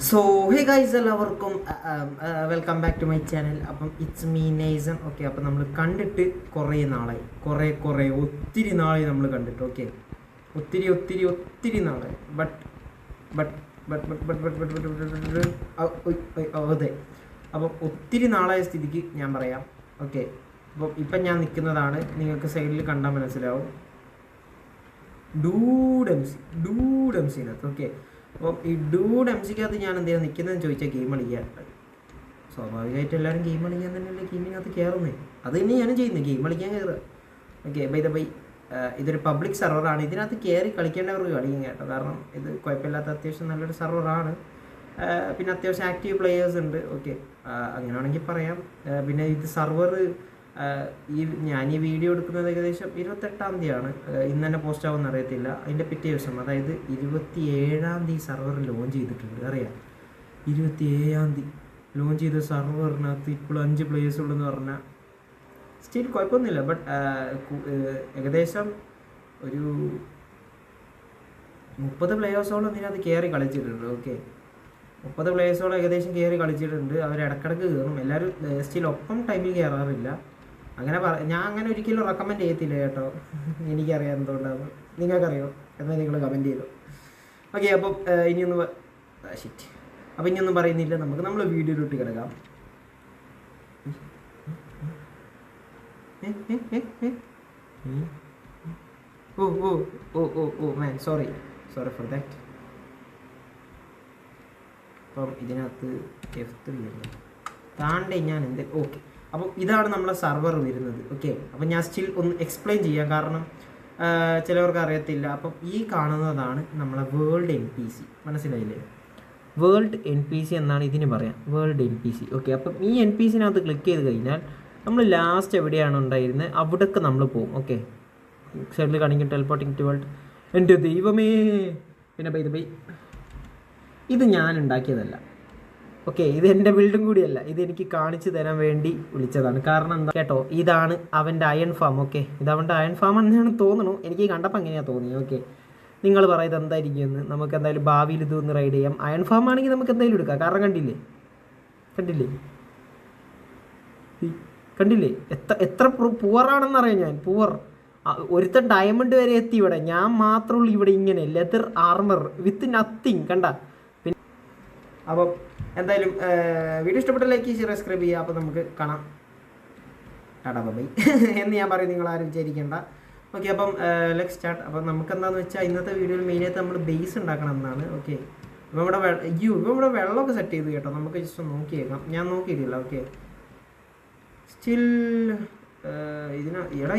So hey guys എല്ലാവർക്കും welcome back to my channel. അപ്പം it's me Naison. Okay, അപ്പം നമ്മൾ കണ്ടിട്ട് കുറേ നാളായി, ഒത്തിരി നാളായി നമ്മൾ കണ്ടിട്ട്. ഓക്കെ, ഒത്തിരി നാളായി. അതെ, അപ്പം ഒത്തിരി നാളായ സ്ഥിതിക്ക് ഞാൻ പറയാം. ഓക്കെ, അപ്പം ഇപ്പം ഞാൻ നിൽക്കുന്നതാണ്, നിങ്ങൾക്ക് സൈഡിൽ കണ്ടാൽ മനസ്സിലാവും, ഡൂഡ് എം സിനകത്ത്. ഓക്കെ, അപ്പം ഈ ഡൂഡ് എം സിക്കകത്ത് ഞാൻ എന്തെങ്കിലും നിൽക്കുന്നതെന്ന് ചോദിച്ചാൽ ഗെയിം കളിക്കാറുണ്ട്. സ്വാഭാവികമായിട്ട് എല്ലാവരും ഗെയിം കളിക്കാൻ തന്നെയല്ലേ ഗെയിമിനകത്ത് കയറുന്നത്. അത് തന്നെ ഞാനും ചെയ്യുന്നത്, ഗെയിം കളിക്കാൻ കയറുക. ഓക്കെ, ബൈ ഇതൊരു പബ്ലിക് സെർവറാണ്. ഇതിനകത്ത് കയറി കളിക്കേണ്ടവർക്ക് കളിക്കും കേട്ടോ, കാരണം ഇത് കുഴപ്പമില്ലാത്ത അത്യാവശ്യം നല്ലൊരു സെർവറാണ്. പിന്നെ അത്യാവശ്യം ആക്റ്റീവ് പ്ലെയേഴ്സ് ഉണ്ട്. ഓക്കെ, അങ്ങനെയാണെങ്കിൽ പറയാം. പിന്നെ ഇത് സെർവർ ഞാൻ ഈ വീഡിയോ എടുക്കുന്നത് ഏകദേശം 28-ാം തീയതിയാണ്. ഇന്ന് തന്നെ പോസ്റ്റ് ആവുമെന്ന് അറിയത്തില്ല. അതിൻ്റെ പിറ്റേ ദിവസം, അതായത് 27-ാം തീയതി സെർവർ ലോഞ്ച് ചെയ്തിട്ടുണ്ട്. അറിയാം, 27-ാം തീയതി ലോഞ്ച് ചെയ്ത സെർവറിനകത്ത് ഇപ്പോൾ 5 പ്ലേയേഴ്സ് ഉള്ളെന്ന് പറഞ്ഞാൽ സ്റ്റിൽ കുഴപ്പമൊന്നുമില്ല. ബട്ട് ഏകദേശം ഒരു 30 പ്ലേയേഴ്സോളം ഇതിനകത്ത് കയറി കളിച്ചിട്ടുണ്ട്. ഓക്കെ, 30 പ്ലേയേഴ്സോളം ഏകദേശം കയറി കളിച്ചിട്ടുണ്ട്. അവർ ഇടക്കിടക്ക് കയറും, എല്ലാവരും സ്റ്റിൽ ഒപ്പം ടൈമിൽ കയറാറില്ല. അങ്ങനെ ഞാൻ അങ്ങനെ ഒരിക്കലും റെക്കമെൻഡ് ചെയ്യത്തില്ല കേട്ടോ. എനിക്കറിയാം എന്തുകൊണ്ടാണ്, നിങ്ങൾക്കറിയോ എന്നാൽ നിങ്ങൾ കമൻറ്റ് ചെയ്തു. ഓക്കെ, അപ്പം ഇനിയൊന്നും പറയുന്നില്ല, നമുക്ക് നമ്മൾ വീഡിയോയിലോട്ട് കിടക്കാം. ഓ മാൻ, സോറി ഫോർ ദാറ്റ്. അപ്പം ഇതിനകത്ത് F3 താണ്ടേ ഞാൻ ഓക്കെ, അപ്പം ഇതാണ് നമ്മളെ സെർവർ വരുന്നത്. ഓക്കെ, അപ്പം ഞാൻ സ്റ്റിൽ ഒന്ന് എക്സ്പ്ലെയിൻ ചെയ്യാം, കാരണം ചിലവർക്ക് അറിയത്തില്ല. അപ്പം ഈ കാണുന്നതാണ് നമ്മളെ വേൾഡ് NPC, മനസ്സിലായില്ലേ? വേൾഡ് NPC എന്നാണ് ഇതിന് പറയാം, വേൾഡ് NPC. ഓക്കെ, അപ്പം ഈ NPCനകത്ത് ക്ലിക്ക് ചെയ്ത് കഴിഞ്ഞാൽ നമ്മൾ ലാസ്റ്റ് എവിടെയാണ് ഉണ്ടായിരുന്നത് അവിടേക്ക് നമ്മൾ പോകും. ഓക്കെ, സൈഡിൽ കാണിക്കും ടെലിപ്പോർട്ടിംഗ് ടു വേൾഡ്. എൻ്റെ ദൈവമേ! പിന്നെ ബൈ ഇത് ഞാൻ ഉണ്ടാക്കിയതല്ല. ഓക്കെ, ഇത് എൻ്റെ ബിൽഡും കൂടിയല്ല, ഇത് എനിക്ക് കാണിച്ചു തരാൻ വേണ്ടി വിളിച്ചതാണ്. കാരണം എന്താ കേട്ടോ, ഇതാണ് അവൻ്റെ അയൺ ഫാം. ഓക്കെ, ഇത് അവൻ്റെ അയൺ ഫാം എന്നാണ് തോന്നുന്നു, എനിക്ക് കണ്ടപ്പോൾ അങ്ങനെയാണ് തോന്നിയത്. ഓക്കെ, നിങ്ങൾ പറയുന്നത് എന്തായിരിക്കുമെന്ന് നമുക്ക് എന്തായാലും ഭാവിയിൽ ഇതൊന്ന് റൈഡ് ചെയ്യാം. അയൺ ഫാം ആണെങ്കിൽ നമുക്ക് എന്തായാലും എടുക്കാം, കാരണം കണ്ടില്ലേ എത്ര പുവറാണെന്നറിയാം ഞാൻ. ഒരുത്തൻ ഡയമണ്ട് വരെ എത്തി ഇവിടെ, ഞാൻ മാത്രമുള്ളൂ ഇവിടെ ഇങ്ങനെ ലെതർ ആർമർ വിത്ത് നത്തിങ്. കണ്ട? പിന്നെ അപ്പം എന്തായാലും വീഡിയോ ഇഷ്ടപ്പെട്ട ലൈക്ക് ചെയ്യുക, സബ്സ്ക്രൈബ് ചെയ്യുക. അപ്പോൾ നമുക്ക് കാണാം. ടാറ്റാ ബൈ എന്ന് ഞാൻ പറയും, നിങ്ങൾ ആരും വിചാരിക്കേണ്ട. ഓക്കെ, അപ്പം ലെറ്റ്സ് സ്റ്റാർട്ട്. അപ്പം നമുക്ക് എന്താണെന്ന് വെച്ചാൽ ഇന്നത്തെ വീഡിയോയിൽ മെയിനായിട്ട് നമ്മൾ ബേസ് ഉണ്ടാക്കണം എന്നാണ്. ഓക്കെ, ഇപ്പം ഇവിടെ വെള്ളമൊക്കെ സെറ്റ് ചെയ്ത് കേട്ടോ, നമുക്ക് ജസ്റ്റ് നോക്കിയേക്കാം. ഞാൻ നോക്കിയിട്ടില്ല. ഓക്കെ, സ്റ്റിൽ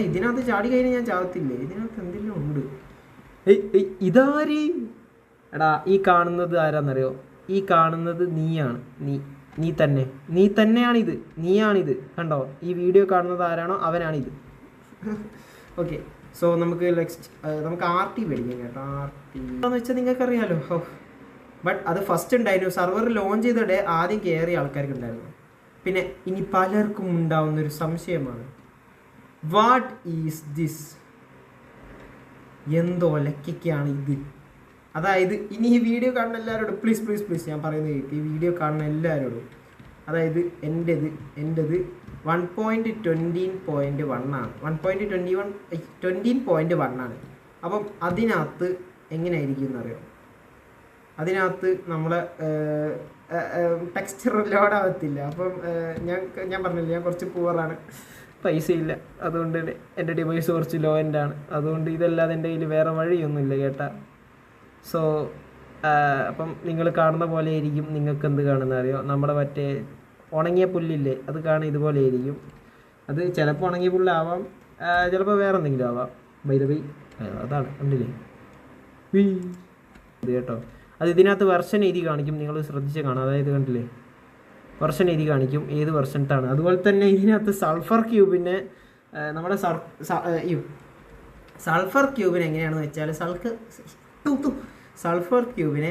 ഇതിനകത്ത് ചാടി കഴിഞ്ഞാൽ ഞാൻ ചാകത്തില്ലേ? ഇതിനകത്ത് എന്തെങ്കിലും ഉണ്ട്. ഇതാര്? എടാ, ഈ കാണുന്നത് ആരാന്നറിയോ? ഈ കാണുന്നത് നീയാണ്. നീ തന്നെയാണിത്, നീയാണിത്. കണ്ടോ? ഈ വീഡിയോ കാണുന്നത് ആരാണോ അവനാണിത്. ഓക്കെ, സോ നമുക്ക് RT മേടിക്കാം കേട്ടോ. RT എന്ന് വെച്ചാൽ നിങ്ങൾക്കറിയാലോ. ബട്ട് അത് ഫസ്റ്റ് ഉണ്ടായിരുന്നു, സെർവർ ലോഞ്ച് ചെയ്തിടെ ആദ്യം കയറിയ ആൾക്കാർക്ക് ഉണ്ടായിരുന്നു. പിന്നെ ഇനി പലർക്കും ഉണ്ടാവുന്നൊരു സംശയമാണ്, വാട്ട് ഈസ് ദിസ്? എന്തോ ലക്കിക്കാണ് ഇത്? അതായത് ഇനി ഈ വീഡിയോ കാണുന്ന എല്ലാവരോടും പ്ലീസ് ഞാൻ പറയുന്നത് കേൾക്ക്. ഈ വീഡിയോ കാണുന്ന എല്ലാവരോടും, അതായത് എൻ്റെത് 1.20.1 ആണ്. 1.20.1 ആണ്. അപ്പം അതിനകത്ത് എങ്ങനെയായിരിക്കും എന്നറിയോ? അതിനകത്ത് നമ്മളെ ടെക്സ്ചർ ലോഡാകത്തില്ല. അപ്പം ഞാൻ പറഞ്ഞില്ല, ഞാൻ കുറച്ച് പൂവറാണ്, പൈസയില്ല. അതുകൊണ്ട് എൻ്റെ ഡിവൈസ് കുറച്ച് ലോ എൻഡാണ്. അതുകൊണ്ട് ഇതല്ലാതെ എൻ്റെ കയ്യിൽ വേറെ വഴിയൊന്നുമില്ല കേട്ടാ. സോ അപ്പം നിങ്ങൾ കാണുന്ന പോലെ ആയിരിക്കും നിങ്ങൾക്ക് എന്ത് കാണുന്ന അറിയോ? നമ്മുടെ മറ്റേ ഉണങ്ങിയ പുല്ലില്ലേ, അത് കാണുക ഇതുപോലെ ആയിരിക്കും. അത് ചിലപ്പോൾ ഉണങ്ങിയ പുല്ലാവാം, ചിലപ്പോൾ വേറെ എന്തെങ്കിലും ആവാം. ബൈ അതാണ്, കണ്ടില്ലേ ഇത് കേട്ടോ. അത് ഇതിനകത്ത് വെർഷൻ എഴുതി കാണിക്കും, നിങ്ങൾ ശ്രദ്ധിച്ച് കാണാം. അതായത് കണ്ടില്ലേ, വെർഷൻ എഴുതി കാണിക്കും ഏത് വെർഷൻട്ടാണ്. അതുപോലെ തന്നെ ഇതിനകത്ത് സൾഫർ ക്യൂബിനെ സൾഫർ ക്യൂബിന് എങ്ങനെയാണെന്ന് വെച്ചാൽ സൾഫർ ക്യൂബിനെ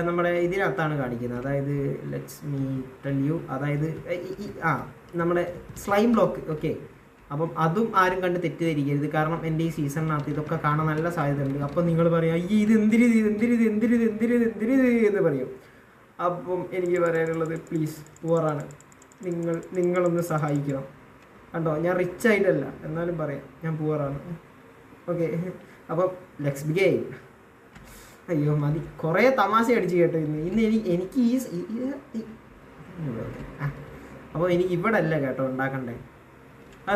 നമ്മുടെ ഇതിനകത്താണ് കാണിക്കുന്നത്. അതായത് ലെറ്റ്സ് മീ ടെൽ യു, അതായത് നമ്മുടെ സ്ലൈം ബ്ലോക്ക്. ഓക്കെ, അപ്പം അതും ആരും കണ്ട് തെറ്റിദ്ധരിക്കരുത്, കാരണം എൻ്റെ ഈ സീസണിനകത്ത് ഇതൊക്കെ കാണാൻ നല്ല സാധ്യതയുണ്ട്. അപ്പം നിങ്ങൾ പറയാം, ഈ ഇത് എന്തിരിത് എന്ന് പറയും. അപ്പം എനിക്ക് പറയാനുള്ളത് പ്ലീസ് പൂവറാണ്, നിങ്ങളൊന്ന് സഹായിക്കണം. കണ്ടോ, ഞാൻ റിച്ച് ആയിട്ടല്ല, എന്നാലും പറയാം ഞാൻ പൂവറാണ്. ഓക്കെ, അപ്പം ലെറ്റ്സ് ബിഗിൻ. അയ്യോ മതി, കുറേ തമാശ അടിച്ച് കേട്ടോ ഇന്ന് എനിക്ക് അപ്പോൾ എനിക്ക് ഇവിടെ അല്ല കേട്ടോ ഉണ്ടാക്കണ്ടേ.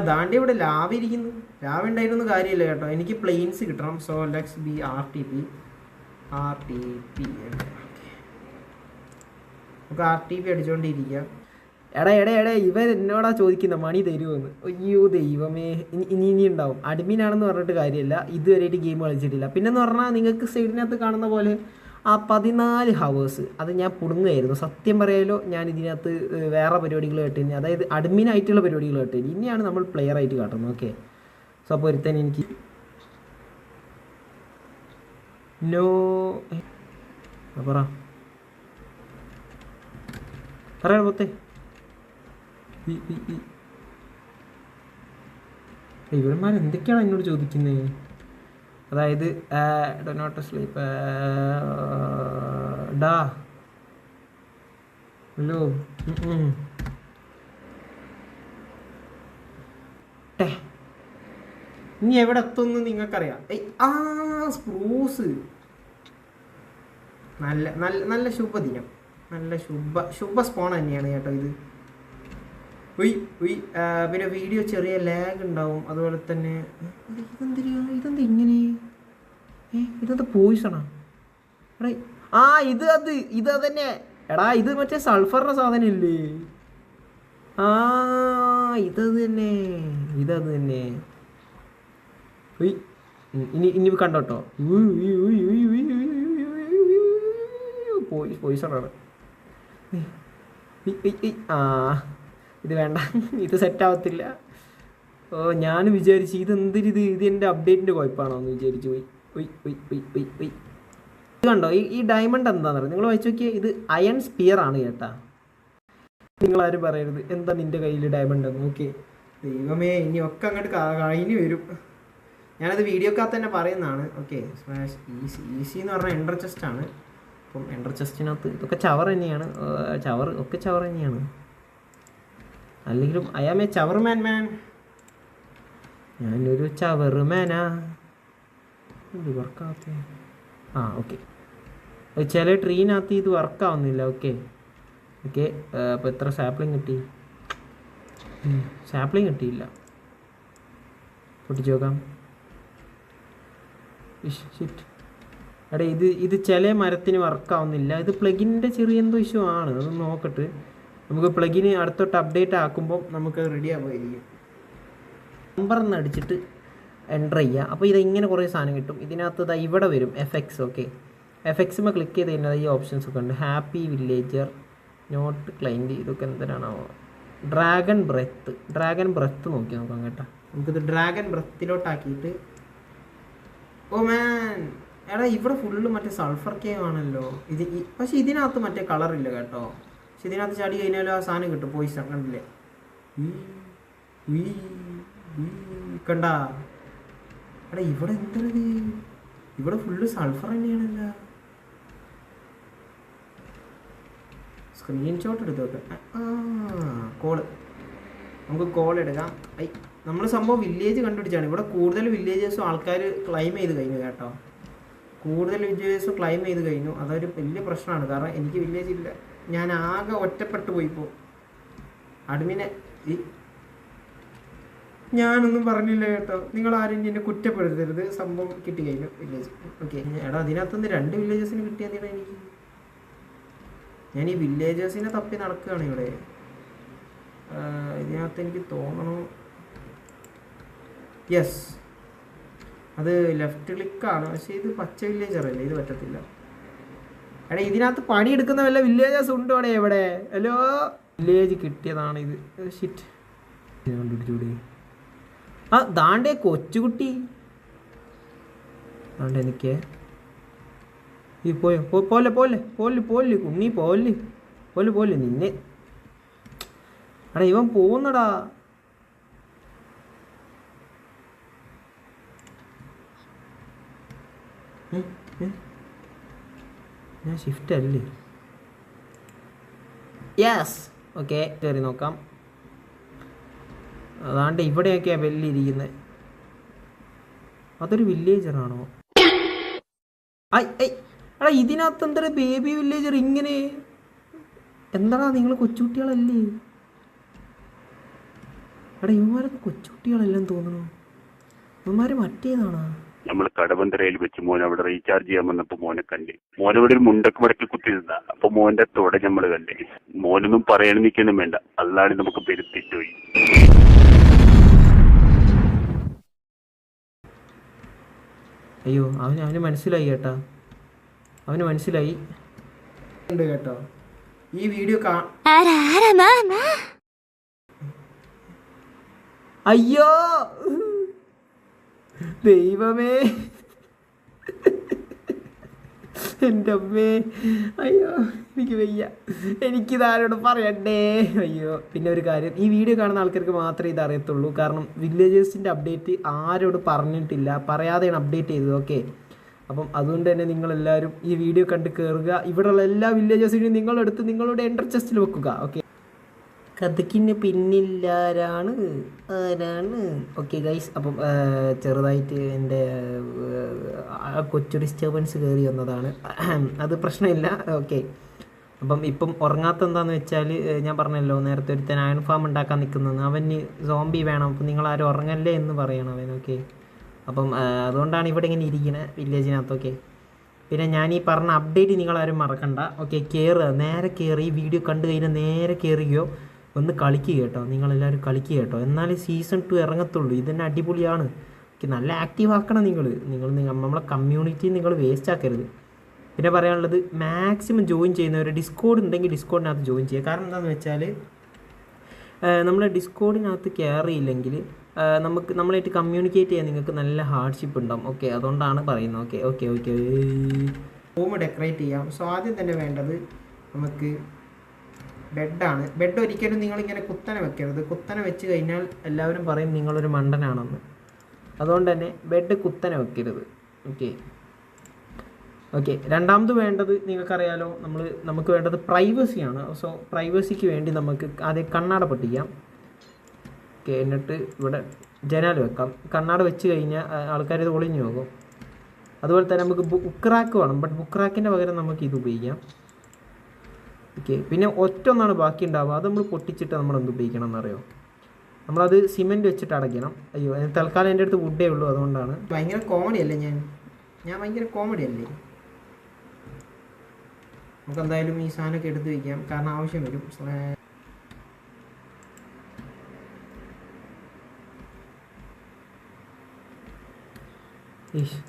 ദാണ്ടി ഇവിടെ ലാവ് ഇരിക്കുന്നു. ലാവ് ഉണ്ടായിരുന്നു കാര്യമില്ല കേട്ടോ, എനിക്ക് പ്ലെയിൻസ് കിട്ടണം. So let's be RTP. നമുക്ക് RTP അടിച്ചുകൊണ്ടിരിക്കുക. എടാ ഇവൻ എന്നോടാ ചോദിക്കുന്ന മണി തരുമെന്ന്. അയ്യോ ദൈവമേ, ഇനി ഉണ്ടാവും. അഡ്മിനാണെന്ന് പറഞ്ഞിട്ട് കാര്യമില്ല, ഇതുവരെയായിട്ട് ഗെയിം കളിച്ചിട്ടില്ല. പിന്നെന്ന് പറഞ്ഞാൽ നിങ്ങൾക്ക് സൈഡിനകത്ത് കാണുന്ന പോലെ ആ 14 ഹവേഴ്സ് അത് ഞാൻ പുടുങ്ങുമായിരുന്നു. സത്യം പറയാലോ, ഞാൻ ഇതിനകത്ത് വേറെ പരിപാടികൾ കേട്ടിരുന്നു, അതായത് അഡ്മിനായിട്ടുള്ള പരിപാടികൾ കേട്ടിരുന്നു. ഇനിയാണ് നമ്മൾ പ്ലെയർ ആയിട്ട് കാട്ടുന്നത്. ഓക്കെ, സോ അപ്പോൾ ഒരുത്തൻ എനിക്ക് പറയാ പൊത്തേ ഇവന്മാർ എന്തൊക്കെയാണ് എന്നോട് ചോദിക്കുന്നത്? അതായത് ഡോ നോട്ട് സ്ലീപ്പ് ഡാ ഹലോ ഇനി എവിടെ എത്തുമെന്ന് നിങ്ങൾക്കറിയാം. സ്പ്രൂസ് നല്ല നല്ല നല്ല ശുഭദിനം, നല്ല ശുഭ സ്പോൺ തന്നെയാണ് കേട്ടോ ഇത്. പിന്നെ വീഡിയോ ചെറിയ ലാഗ് ഉണ്ടാവും. അതുപോലെ തന്നെ ഇതെന്താ ഇങ്ങനെ, ഇതെന്താ പോയിസണാ? എടാ ഇത് തന്നെ എടാ, ഇത് മറ്റേ സൾഫറിൻ്റെ സാധനം ഇല്ലേ? ഇതത് തന്നെ. ഇനി കണ്ടോട്ടോ, പോയിസണാണ്. ഇത് വേണ്ട, ഇത് സെറ്റാവത്തില്ല. ഞാൻ വിചാരിച്ചു ഇത് എൻ്റെ അപ്ഡേറ്റിൻ്റെ കുഴപ്പമാണോ എന്ന് വിചാരിച്ചു പോയി. ഇത് കണ്ടോ, ഈ ഡയമണ്ട് എന്താണെന്ന് പറയുക, നിങ്ങൾ വായിച്ചു നോക്കിയാൽ ഇത് അയൺ സ്പിയർ ആണ് കേട്ടാ. നിങ്ങളാരും പറയരുത് എന്താ നിൻ്റെ കയ്യിൽ ഡയമണ്ട് എന്ന്. ഓക്കെ, ദൈവമേ, ഇനി ഒക്കെ അങ്ങോട്ട് കഴിഞ്ഞ് വരും. ഞാനത് വീഡിയോക്കകത്ത് തന്നെ പറയുന്നതാണ്. ഓക്കെ, സ്മാഷ് ഈസി എന്ന് പറഞ്ഞാൽ എൻഡർ ചെസ്റ്റ് ആണ്. അപ്പം എൻഡർ ചെസ്റ്റിനകത്ത് ഇതൊക്കെ ചവർ തന്നെയാണ്, ഒക്കെ ചവർ തന്നെയാണ്. അല്ലെങ്കിലും ഐ ആം എ ചവർമാൻ. ഞാനൊരു ചവർമാനാ. ഇത് വർക്കാവത്തെ ഓക്കെ, ചില ട്രീനകത്ത് ഇത് വർക്കാവുന്നില്ല. ഓക്കെ, അപ്പോൾ എത്ര സാപ്ലിങ് കിട്ടി? സാപ്ലിങ് കിട്ടിയില്ല. പൊട്ടിച്ച് നോക്കാം. എടാ ഇത് ചില മരത്തിന് വർക്കാവുന്നില്ല. ഇത് പ്ലഗിൻ്റെ ചെറിയ എന്തോ ഇഷ്യൂ ആണ്, അതൊന്ന് നോക്കട്ടെ. നമുക്ക് പ്ലഗിന് അടുത്തോട്ട് അപ്ഡേറ്റ് ആക്കുമ്പോൾ നമുക്ക് റെഡി ആകുമായിരിക്കും. നമ്പറൊന്ന് അടിച്ചിട്ട് എൻ്റർ ചെയ്യുക. അപ്പോൾ ഇതിങ്ങനെ കുറേ സാധനം കിട്ടും. ഇതിനകത്ത് ഇവിടെ വരും FX. ഓക്കെ, FXമ്മ ക്ലിക്ക് ചെയ്ത് കഴിഞ്ഞാൽ ഈ ഓപ്ഷൻസ് ഒക്കെ ഉണ്ട്. ഹാപ്പി വില്ലേജർ, നോട്ട് ക്ലൈൻറ്റ്, ഇതൊക്കെ എന്തിനാണോ? ഡ്രാഗൺ ബ്രെത്ത് നോക്കി നോക്കാം കേട്ടോ. നമുക്കിത് ഡ്രാഗൺ ബ്രെത്തിലോട്ടാക്കിയിട്ട് മാൻ എടാ ഇവിടെ ഫുള്ള് മറ്റേ സൾഫർ കേവ് ആണല്ലോ ഇത്. പക്ഷെ ഇതിനകത്ത് മറ്റേ കളറില്ല കേട്ടോ. പക്ഷെ ഇതിനകത്ത് ചാടി കഴിഞ്ഞാലും ആ സാധനം കിട്ടും. പോയിസൺ കണ്ടില്ലേ? കണ്ട എടാ ഇവിടെ എന്തത്, ഇവിടെ ഫുള്ള് സൾഫർ തന്നെയാണല്ലോ. സ്ക്രീൻഷോട്ട് എടുത്ത് വെക്കാം. നമുക്ക് കോൾ എടുക്കാം. നമ്മൾ സംഭവം വില്ലേജ് കണ്ടുപിടിച്ചാണ്. ഇവിടെ കൂടുതൽ വില്ലേജസും ആൾക്കാർ ക്ലൈം ചെയ്ത് കഴിഞ്ഞു കേട്ടോ. അതൊരു വലിയ പ്രശ്നമാണ്. കാരണം എനിക്ക് വില്ലേജ് ഇല്ല, ഞാൻ ആകെ ഒറ്റപ്പെട്ടു പോയിപ്പോൾ. അഡ്മിനെ ഞാനൊന്നും പറഞ്ഞില്ല കേട്ടോ. നിങ്ങൾ ആരും എന്നെ കുറ്റപ്പെടുത്തരുത്. സംഭവം കിട്ടി കഴിഞ്ഞു വില്ലേജ്. ഓക്കെ, എടാ അതിനകത്തുനിന്ന് 2 വില്ലേജസിന് കിട്ടിയതിനാ എനിക്ക്. ഞാൻ ഈ വില്ലേജേഴ്സിനെ തപ്പി നടക്കുകയാണ് ഇവിടെ. ഇതിനകത്ത് എനിക്ക് തോന്നണു യെസ്, അത് ലെഫ്റ്റ് ക്ലിക്കാണ്. പക്ഷേ ഇത് പച്ച വില്ലേജറല്ലേ, ഇത് പറ്റത്തില്ല. എടാ ഇതിനകത്ത് പണിയെടുക്കുന്ന വല്ല വില്ലേജേഴ്സ് ഉണ്ടോ എവിടെ? ഹലോ, വില്ലേജ് കിട്ടിയതാണ് ഇത്. ഷിറ്റ്, കണ്ടുപിടിച്ചൂടെ? ദാണ്ടേ കൊച്ചുകുട്ടി, ദാണ്ടേ എനിക്ക് ഈ പോലെ ഉണ്ണി പോലെ നിന്നെ. എടാ ഇവൻ പോകുന്നടാ. ഞാൻ ഷിഫ്റ്റ് അല്ലേ? യെസ്. ഓക്കെ, കയറി നോക്കാം. അതാണ്ട് ഇവിടെയൊക്കെയാണ് ബെല്ലിരിക്കുന്നത്. അതൊരു വില്ലേജറാണോ? ഐ ഐ എടാ, ഇതിനകത്ത് എന്താ ബേബി വില്ലേജർ ഇങ്ങനെ? എന്താടാ നിങ്ങൾ കൊച്ചുകുട്ടികളല്ലേ? എടാ ഇവന്മാരൊക്കെ കൊച്ചുകുട്ടികളെല്ലാം തോന്നുന്നു. ഇവന്മാർ മറ്റേതാണോ? നമ്മൾ കടവന്തരയിൽ വെച്ച് മോൻ അവിടെ റീചാർജ് ചെയ്യാൻ വന്നപ്പോ മോനെ കണ്ടേ. മോനവിടെ ഒരു മുണ്ടക്ക് മടക്കി കുത്തിയിരുന്ന. അപ്പൊ മോന്റെ തോടെ നമ്മൾ കണ്ടേ. മോനൊന്നും പറയാനും നിൽക്കൊന്നും വേണ്ട, അല്ലാതെ നമുക്ക് പെരുത്തിട്ടുപോയി. അയ്യോ, അവന് മനസ്സിലായി കേട്ടാ, അവന് മനസ്സിലായി കേട്ടോ. ഈ വീഡിയോ അയ്യോ ദൈവമേ, എൻ്റെ അമ്മേ, അയ്യോ എനിക്ക് വയ്യ, എനിക്കിതാരോട് പറയണ്ടേ. അയ്യോ, പിന്നെ ഒരു കാര്യം, ഈ വീഡിയോ കാണുന്ന ആൾക്കാർക്ക് മാത്രമേ ഇത് അറിയത്തുള്ളൂ. കാരണം വില്ലേജേഴ്സിൻ്റെ അപ്ഡേറ്റ് ആരോട് പറഞ്ഞിട്ടില്ല, പറയാതെയാണ് അപ്ഡേറ്റ് ചെയ്തത്. ഓക്കെ, അപ്പം അതുകൊണ്ട് തന്നെ നിങ്ങളെല്ലാവരും ഈ വീഡിയോ കണ്ട് കയറുക. ഇവിടെയുള്ള എല്ലാ വില്ലേജേഴ്സിനെയും നിങ്ങളെടുത്ത് നിങ്ങളുടെ എൻ്റർ ചെസ്റ്റിൽ വെക്കുക. ഓക്കെ, കഥയ്ക്കിന് പിന്നില്ലാരാണ് ആരാണ്. ഓക്കെ ഗൈസ്, അപ്പം ചെറുതായിട്ട് എൻ്റെ കൊച്ചു ഡിസ്റ്റർബൻസ് കയറി വന്നതാണ്, അത് പ്രശ്നമില്ല. ഓക്കെ, അപ്പം ഇപ്പം ഉറങ്ങാത്ത എന്താണെന്ന് വെച്ചാൽ, ഞാൻ പറഞ്ഞല്ലോ നേരത്തെ ഒരുത്തൻ അയൺ ഫാം ഉണ്ടാക്കാൻ നിൽക്കുന്നതെന്ന്. അവന് സോംബി വേണം, അപ്പം നിങ്ങളാരും ഉറങ്ങല്ലേ എന്ന് പറയണം അവൻ. ഓക്കെ, അപ്പം അതുകൊണ്ടാണ് ഇവിടെ ഇങ്ങനെ ഇരിക്കുന്നത് വില്ലേജിനകത്ത്. ഓക്കെ, പിന്നെ ഞാൻ ഈ പറഞ്ഞ അപ്ഡേറ്റ് നിങ്ങളാരും മറക്കണ്ട. ഓക്കെ, കയറുക, നേരെ കയറി ഈ വീഡിയോ കണ്ടു കഴിഞ്ഞാൽ നേരെ കയറുകയോ ഒന്ന് കളിക്കുക കേട്ടോ. നിങ്ങളെല്ലാവരും കളിക്കുക കേട്ടോ, എന്നാലേ സീസൺ 2 ഇറങ്ങത്തുള്ളൂ. ഇതന്നെ അടിപൊളിയാണ്. ഓക്കെ, നല്ല ആക്റ്റീവ് ആക്കണം നിങ്ങൾ നമ്മളെ കമ്മ്യൂണിറ്റി നിങ്ങൾ വേസ്റ്റ് ആക്കരുത്. പിന്നെ പറയാനുള്ളത്, മാക്സിമം ജോയിൻ ചെയ്യുന്നവർ ഡിസ്കോഡ് ഉണ്ടെങ്കിൽ ഡിസ്കോഡിനകത്ത് ജോയിൻ ചെയ്യുക. കാരണം എന്താണെന്ന് വെച്ചാൽ, നമ്മൾ ഡിസ്കോഡിനകത്ത് കയറിയില്ലെങ്കിൽ നമ്മളായിട്ട് കമ്മ്യൂണിക്കേറ്റ് ചെയ്യാൻ നിങ്ങൾക്ക് നല്ല ഹാർഡ്ഷിപ്പ് ഉണ്ടാവും. ഓക്കെ, അതുകൊണ്ടാണ് പറയുന്നത്. Okay okay okay room decorate ചെയ്യാം. സോ ആദ്യം തന്നെ വേണ്ടത് നമുക്ക് ബെഡാണ്. ബെഡ് ഒരിക്കലും നിങ്ങളിങ്ങനെ കുത്തനെ വെക്കരുത്. കുത്തനെ വെച്ച് കഴിഞ്ഞാൽ എല്ലാവരും പറയും നിങ്ങളൊരു മണ്ടനാണെന്ന്. അതുകൊണ്ട് തന്നെ ബെഡ് കുത്തനെ വെക്കരുത്. ഓക്കെ ഓക്കെ രണ്ടാമത് വേണ്ടത് നിങ്ങൾക്കറിയാലോ, നമുക്ക് വേണ്ടത് പ്രൈവസിയാണ്. സോ പ്രൈവസിക്ക് വേണ്ടി നമുക്ക് ആദ്യം കണ്ണാട പൊട്ടിക്കാം. ഓക്കെ, എന്നിട്ട് ഇവിടെ ജനാൽ വെക്കാം. കണ്ണാട വെച്ച് കഴിഞ്ഞാൽ ആൾക്കാരിത് ഒളിഞ്ഞു പോകും. അതുപോലെ തന്നെ നമുക്ക് ബുക്ക് വേണം, ബട്ട് ബുക്ക് പകരം നമുക്ക് ഇത് ഉപയോഗിക്കാം. ഓക്കെ, പിന്നെ ഒറ്റൊന്നാണ് ബാക്കി ഉണ്ടാവുക, അത് നമ്മൾ പൊട്ടിച്ചിട്ട് നമ്മൾ എന്ത് ഉപയോഗിക്കണം എന്നറിയോ? നമ്മളത് സിമെൻറ്റ് വെച്ചിട്ട് അടയ്ക്കണം. അയ്യോ, തൽക്കാലം എൻ്റെ അടുത്ത് വുഡേ ഉള്ളൂ, അതുകൊണ്ടാണ്. ഭയങ്കര കോമഡി അല്ലേ ഞാൻ ഭയങ്കര കോമഡി അല്ലേ? നമുക്ക് എന്തായാലും ഈ സാധനമൊക്കെ എടുത്ത് വയ്ക്കാം, കാരണം ആവശ്യം വരും.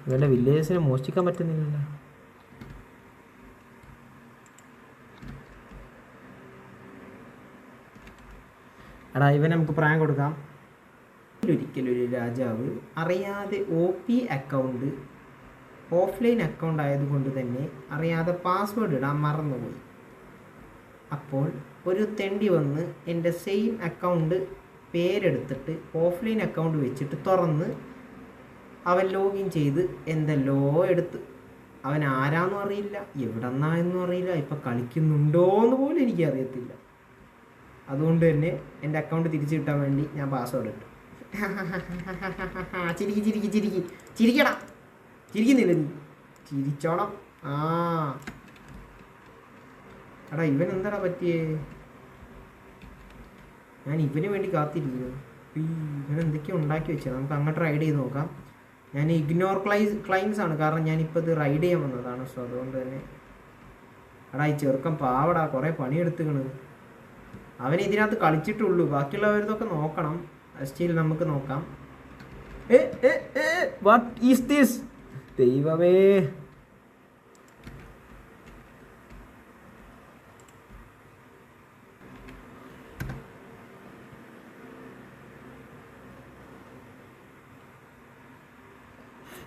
ഇവരുടെ വില്ലേജസിനെ മോഷ്ടിക്കാൻ പറ്റുന്നില്ലല്ലോ. എടാ, ഇവനെ നമുക്ക് പ്രായം കൊടുക്കാം. ഒരിക്കലൊരു രാജാവ് അറിയാതെ OP അക്കൗണ്ട് ഓഫ്ലൈൻ അക്കൗണ്ട് ആയതുകൊണ്ട് തന്നെ അറിയാതെ പാസ്വേഡ് ഇടാൻ മറന്നുപോയി. അപ്പോൾ ഒരു തെണ്ടി വന്ന് എൻ്റെ സെയിം അക്കൗണ്ട് പേരെടുത്തിട്ട് ഓഫ്ലൈൻ അക്കൗണ്ട് വെച്ചിട്ട് തുറന്ന് അവൻ ലോഗിൻ ചെയ്ത് എന്തെല്ലോ എടുത്ത്. അവൻ ആരാന്നും അറിയില്ല, എവിടെന്നാന്നും അറിയില്ല, ഇപ്പം കളിക്കുന്നുണ്ടോയെന്ന് പോലും എനിക്കറിയത്തില്ല. അതുകൊണ്ട് തന്നെ എൻ്റെ അക്കൗണ്ട് തിരിച്ചു കിട്ടാൻ വേണ്ടി ഞാൻ പാസ്വേഡ് ഇട്ടു. ചിരിക്കടാ, ചിരിക്കുന്നില്ല നീ, ചിരിച്ചോണം. എടാ, ഇവൻ എന്താടാ പറ്റിയേ? ഞാൻ ഇവന് വേണ്ടി കാത്തിരിക്കുന്നു. ഇവൻ എന്തൊക്കെയോ ഉണ്ടാക്കി വെച്ചത്. നമുക്ക് അങ്ങോട്ട് റൈഡ് ചെയ്ത് നോക്കാം. ഞാൻ ഇഗ്നോർ ക്ലൈംസ് ആണ്, കാരണം ഞാനിപ്പോൾ ഇത് റൈഡ് ചെയ്യാൻ വന്നതാണ്. സോ അതുകൊണ്ട് തന്നെ എടാ, ഈ ചെറുക്കൻ പാവടാ, കുറേ പണിയെടുത്തുകണ്. അവൻ ഇതിനകത്ത് കളിച്ചിട്ടുള്ളൂ, ബാക്കിയുള്ളവരതൊക്കെ നോക്കണം. സ്റ്റിൽ നമുക്ക് നോക്കാം. What is this? ദൈവമേ,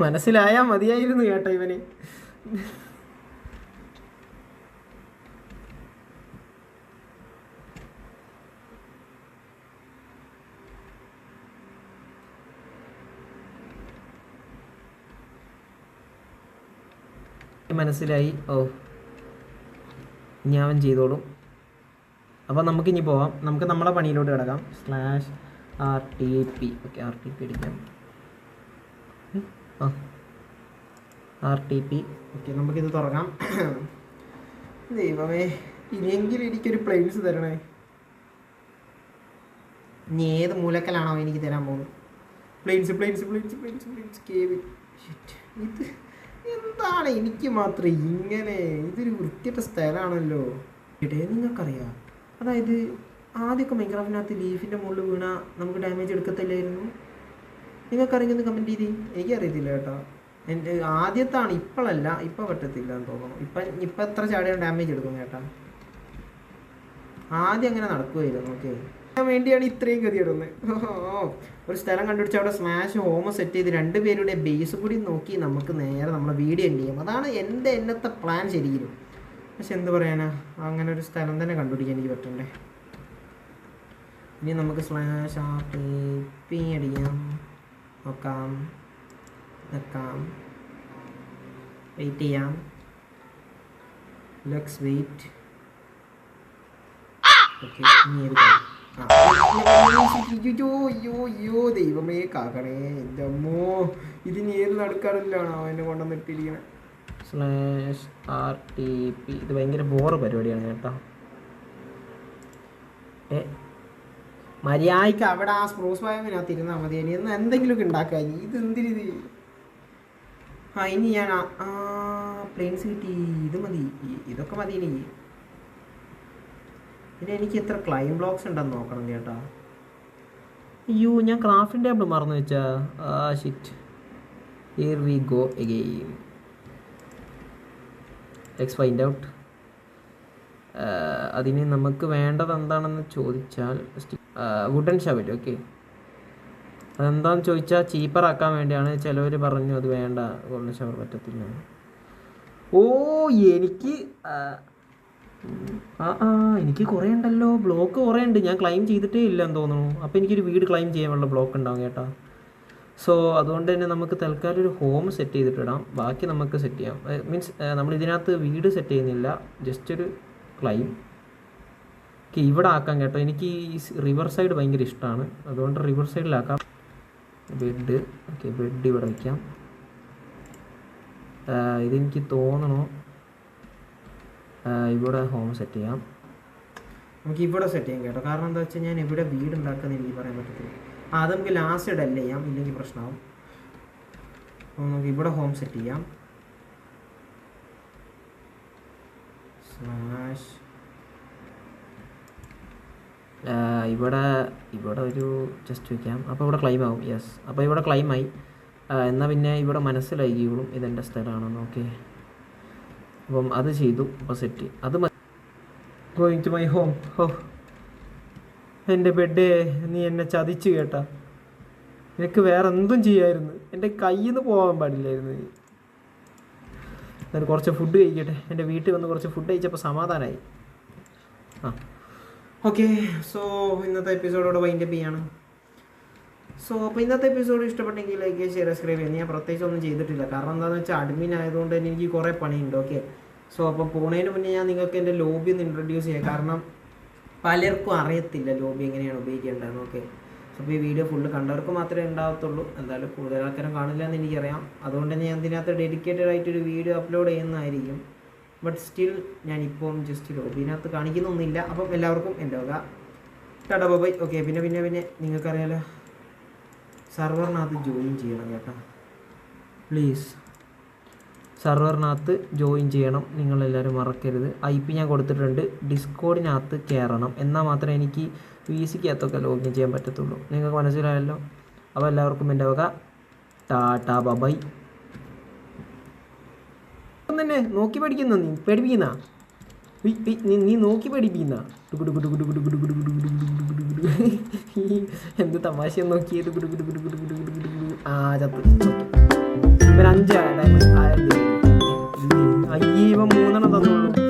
മനസ്സിലായാൽ മതിയായിരുന്നു കേട്ടോ ഇവന്. മനസ്സിലായി. ഓ, ഇനി അവൻ ചെയ്തോളും. അപ്പോൾ നമുക്കിനി പോവാം. നമുക്ക് നമ്മളെ പണിയിലോട്ട് കിടക്കാം. /RTP. ഓക്കെ, RTP അടിക്കാം. RTP. ഓക്കെ, നമുക്കിത് തുറക്കാം. ദൈവമേ, ഇനിയെങ്കിലും എനിക്കൊരു പ്ലെയിൻസ് തരണേ. ഇനി ഏത് മൂലക്കലാണോ എനിക്ക് തരാൻ പോകുന്നത്? Plains cave. ഇത് എന്താണ് എനിക്ക് മാത്രം ഇങ്ങനെ? ഇതൊരു വൃത്തിയുടെ സ്ഥലമാണല്ലോ. നിങ്ങൾക്കറിയാം, അതായത് ആദ്യമൊക്കെ മൈൻക്രാഫ്റ്റിനകത്ത് ലീഫിൻ്റെ മുകളിൽ വീണാൽ നമുക്ക് ഡാമേജ് എടുക്കത്തില്ലായിരുന്നു. നിങ്ങൾക്കറിയുന്നത് കമൻറ്റ് ചെയ്ത്. എനിക്കറിയത്തില്ല കേട്ടോ. എൻ്റെ ആദ്യത്താണ്, ഇപ്പോഴല്ല, ഇപ്പോൾ പറ്റത്തില്ല എന്ന് തോന്നുന്നു. ഇപ്പം എത്ര ചാടിയാണ് ഡാമേജ് എടുക്കും കേട്ടാ. ആദ്യം അങ്ങനെ നടക്കുമായിരുന്നു. ഓക്കെ, അതിന് വേണ്ടിയാണ് ഇത്രയും ഗതിയിടുന്നത്. ഒരു സ്ഥലം കണ്ടുപിടിച്ച് അവിടെ സ്മാഷ് ഹോമ സെറ്റ് ചെയ്ത് 2 പേരുടെ ബേസ് കൂടി നോക്കി നമുക്ക് നേരെ നമ്മളെ വീഡിയോ എൻഡ് ചെയ്യാം. അതാണ് എന്നത്തെ പ്ലാൻ ശരിക്കും. പക്ഷെ എന്ത് പറയാനാ, അങ്ങനെ ഒരു സ്ഥലം തന്നെ കണ്ടുപിടിക്കാൻ എനിക്ക് പറ്റണ്ടേ. ഇനി നമുക്ക് /RTP അടിക്കാം. നോക്കാം, വെയിറ്റ് ചെയ്യാം. Let's wait. ഓക്കെ, ഇനി ഏത് അയ്യോ ദൈവമേ കാക്കണേ, എൻ്റെ അമ്മോ, ഇതിന് ഏത് നടുക്കടലിലാണോ എന്നെ കൊണ്ടുവന്നിട്ടിരിക്കണേ. /RTP. ഇത് ഭയങ്കര ബോറ് പരിപാടിയാണ് കേട്ടോ. മര്യാദയ്ക്ക് അവിടെ ആ സ്പ്രൂസ് ഫാമിനകത്ത് ഇരുന്നാൽ മതി. ഇനി എന്ന് എന്തെങ്കിലുമൊക്കെ ഉണ്ടാക്കുക. ഇത് എന്തിനിത്? ഇനി ഞാൻ പ്ലെയിൻസ് കിട്ടി. ഇത് മതി, ഇതൊക്കെ മതി. പിന്നെ എനിക്ക് എത്ര ക്ലൈം ബ്ലോക്സ് ഉണ്ടെന്ന് നോക്കണം കേട്ടോ. അയ്യോ, ഞാൻ ക്രാഫ്റ്റിംഗ് ടേബിൾ മറന്നു വെച്ചാ. Shit. Here we go again. Let's find out. അതിന് നമുക്ക് വേണ്ടത് എന്താണെന്ന് ചോദിച്ചാൽ വുഡൻ ഷവൽ. ഓക്കെ, അതെന്താണെന്ന് ചോദിച്ചാൽ ചീപ്പറാക്കാൻ വേണ്ടിയാണ്. ചിലവർ പറഞ്ഞു അത് വേണ്ട, ഗോൾഡൻ ഷവർ പറ്റത്തില്ല. എനിക്ക് കുറേ ഉണ്ടല്ലോ, ബ്ലോക്ക് കുറേ ഉണ്ട്. ഞാൻ ക്ലൈം ചെയ്തിട്ടേ ഇല്ല എന്ന് തോന്നുന്നു. അപ്പോൾ എനിക്കൊരു വീട് ക്ലൈം ചെയ്യാനുള്ള ബ്ലോക്ക് ഉണ്ടാവും കേട്ടോ. സോ അതുകൊണ്ട് തന്നെ നമുക്ക് തൽക്കാലം ഒരു ഹോം സെറ്റ് ചെയ്തിട്ടിടാം. ബാക്കി നമുക്ക് സെറ്റ് ചെയ്യാം. മീൻസ് നമ്മൾ ഇതിനകത്ത് വീട് സെറ്റ് ചെയ്യുന്നില്ല, ജസ്റ്റ് ഒരു ക്ലൈം. ഓക്കെ, ഇവിടെ ആക്കാം കേട്ടോ. എനിക്ക് ഈ റിവർ സൈഡ് ഭയങ്കര ഇഷ്ടമാണ്, അതുകൊണ്ട് റിവർ സൈഡിലാക്കാം. ബെഡ്. ഓക്കെ, ബെഡ് ഇവിടെ വയ്ക്കാം. ഇതെനിക്ക് തോന്നണോ ഇവിടെ ഹോം സെറ്റ് ചെയ്യാം. നമുക്ക് ഇവിടെ സെറ്റ് ചെയ്യാം കേട്ടോ. കാരണം എന്താ വെച്ചാൽ ഞാൻ ഇവിടെ വീട് ഉണ്ടാക്കുന്നത് എനിക്ക് പറയാൻ പറ്റത്തില്ല. അത് നമുക്ക് ലാസ്റ്റ് ഡെല്ലേ ചെയ്യാം, ഇല്ലെങ്കിൽ പ്രശ്നമാവും. അപ്പോൾ നമുക്ക് ഇവിടെ ഹോം സെറ്റ് ചെയ്യാം. ഇവിടെ ഒരു ജസ്റ്റ് വയ്ക്കാം. അപ്പോൾ ഇവിടെ ക്ലൈം ആവും. യെസ്, അപ്പോൾ ഇവിടെ ക്ലൈമായി. എന്നാൽ പിന്നെ ഇവിടെ മനസ്സിലായിക്കോളും ഇതെൻ്റെ സ്ഥലമാണെന്ന്. ഓക്കെ, അപ്പം അത് ചെയ്തു. അപ്പോൾ സെറ്റ് അത് ഗോയിങ് ടു മൈ ഹോം. എൻ്റെ ബെഡ്, നീ എന്നെ ചതിച്ചു കേട്ടാ. നിനക്ക് വേറെ എന്തും ചെയ്യായിരുന്നു, എൻ്റെ കയ്യിൽ നിന്ന് പോകാൻ പാടില്ലായിരുന്നു. എന്നിട്ട് കുറച്ച് ഫുഡ് കഴിക്കട്ടെ. എൻ്റെ വീട്ടിൽ വന്ന് കുറച്ച് ഫുഡ് കഴിച്ചപ്പോൾ സമാധാനമായി. ഓക്കെ, സോ ഇന്നത്തെ എപ്പിസോഡോടെ വൈൻഡപ്പ് ചെയ്യാണ്. സോ അപ്പോൾ ഇന്നത്തെ എപ്പിസോഡ് ഇഷ്ടപ്പെട്ടെങ്കിൽ ലൈക്ക് ചെയ്യുക, ഷെയർ, സബ്സ്ക്രൈബ് ചെയ്യുക. ഞാൻ പ്രത്യേകിച്ച് ഒന്നും ചെയ്തിട്ടില്ല, കാരണം എന്താണെന്ന് വെച്ചാൽ അഡ്മിൻ ആയതുകൊണ്ട് തന്നെ എനിക്ക് കുറേ പണിയുണ്ട്. ഓക്കെ, സോ അപ്പോൾ പോണതിന് മുന്നേ ഞാൻ നിങ്ങൾക്ക് എൻ്റെ ലോബി ഒന്ന് ഇൻട്രൊഡ്യൂസ് ചെയ്യാം. കാരണം പലർക്കും അറിയത്തില്ല ലോബി എങ്ങനെയാണ് ഉപയോഗിക്കേണ്ടതെന്ന്. ഓക്കെ, അപ്പോൾ ഈ വീഡിയോ ഫുള്ള് കണ്ടവർക്ക് മാത്രമേ ഉണ്ടാകത്തുള്ളൂ. എന്തായാലും കൂടുതൽ ആൾക്കാരും കാണില്ല എന്ന് എനിക്കറിയാം. അതുകൊണ്ട് തന്നെ ഞാൻ ഇതിനകത്ത് ഡെഡിക്കേറ്റഡ് ആയിട്ടൊരു വീഡിയോ അപ്ലോഡ് ചെയ്യുന്നതായിരിക്കും. ബട്ട് സ്റ്റിൽ ഞാനിപ്പം ജസ്റ്റ് ലോബിനകത്ത് കാണിക്കുന്നൊന്നുമില്ല. അപ്പം എല്ലാവർക്കും എൻ്റെ വക ടാറ്റാ ബൈ. ഓക്കെ, പിന്നെ നിങ്ങൾക്കറിയാലോ, സർവറിനകത്ത് ജോയിൻ ചെയ്യണം കേട്ടോ. പ്ലീസ് സർവറിനകത്ത് ജോയിൻ ചെയ്യണം, നിങ്ങളെല്ലാവരും മറക്കരുത്. IP ഞാൻ കൊടുത്തിട്ടുണ്ട്. ഡിസ്കോഡിനകത്ത് കയറണം, എന്നാൽ മാത്രമേ എനിക്ക് VCക്കകത്തൊക്കെ ലോഗിൻ ചെയ്യാൻ പറ്റത്തുള്ളൂ. നിങ്ങൾക്ക് മനസ്സിലായല്ലോ. അപ്പോൾ എല്ലാവർക്കും എൻ്റെ വക ടാറ്റാ ബൈ. തന്നെ നോക്കി പഠിക്കുന്ന, നീ പഠിപ്പിക്കുന്ന, നീ നോക്കി പഠിപ്പിക്കുന്ന എന്ത് തമാശ നോക്കിയത്. ചത്ത് 5 അയ്യേ, ഇവ 3 തന്നുള്ളൂ.